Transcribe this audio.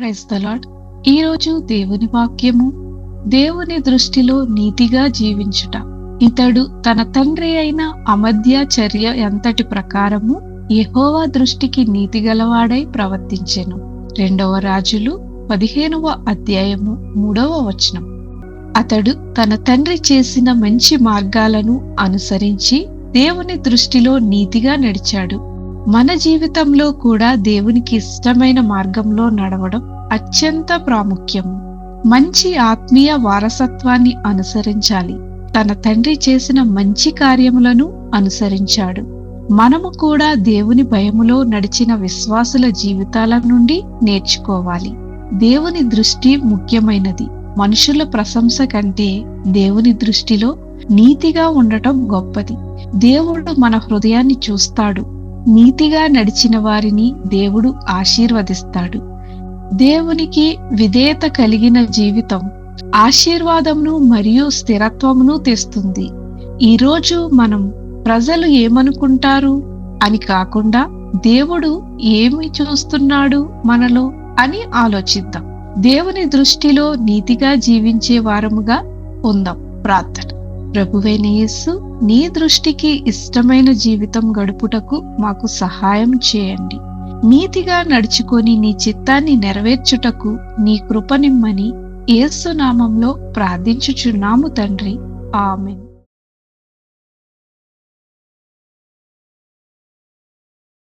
Praise the lord. ఈరోజు దేవుని వాక్యము, దేవుని దృష్టిలో నీతిగా జీవించుట. ఇతడు తన తండ్రి అయిన అమధ్య చర్య ఎంతటి ప్రకారము యెహోవా దృష్టికి నీతిగలవాడై ప్రవర్తించెను. 2వ రాజులు 15వ అధ్యాయము 3వ వచనం. అతడు తన తండ్రి చేసిన మంచి మార్గాలను అనుసరించి దేవుని దృష్టిలో నీతిగా నడిచాడు. మన జీవితంలో కూడా దేవునికి ఇష్టమైన మార్గంలో నడవడం అత్యంత ప్రాముఖ్యము. మంచి ఆత్మీయ వారసత్వాన్ని అనుసరించాలి. తన తండ్రి చేసిన మంచి కార్యములను అనుసరించాడు. మనము కూడా దేవుని భయములో నడిచిన విశ్వాసుల జీవితాల నుండి నేర్చుకోవాలి. దేవుని దృష్టి ముఖ్యమైనది. మనుషుల ప్రశంస కంటే దేవుని దృష్టిలో నీతిగా ఉండటం గొప్పది. దేవుడు మన హృదయాన్ని చూస్తాడు. నీతిగా నడిచిన వారిని దేవుడు ఆశీర్వదిస్తాడు. దేవునికి విధేయత కలిగిన జీవితం ఆశీర్వాదమును మరియు స్థిరత్వమును తెస్తుంది. ఈరోజు మనం ప్రజలు ఏమనుకుంటారు అని కాకుండా దేవుడు ఏమి చూస్తున్నాడు మనలో అని ఆలోచిద్దాం. దేవుని దృష్టిలో నీతిగా జీవించే వారముగా ఉందాం. ప్రార్థన. ప్రభువైన యేసు, నీ దృష్టికి ఇష్టమైన జీవితం గడుపుటకు మాకు సహాయం చేయండి. నీతిగా నడుచుకొని నీ చిత్తాన్ని నెరవేర్చుటకు నీ కృపనిమ్మని యేసు నామంలో ప్రార్థించుచున్నాము తండ్రి. ఆమేన్.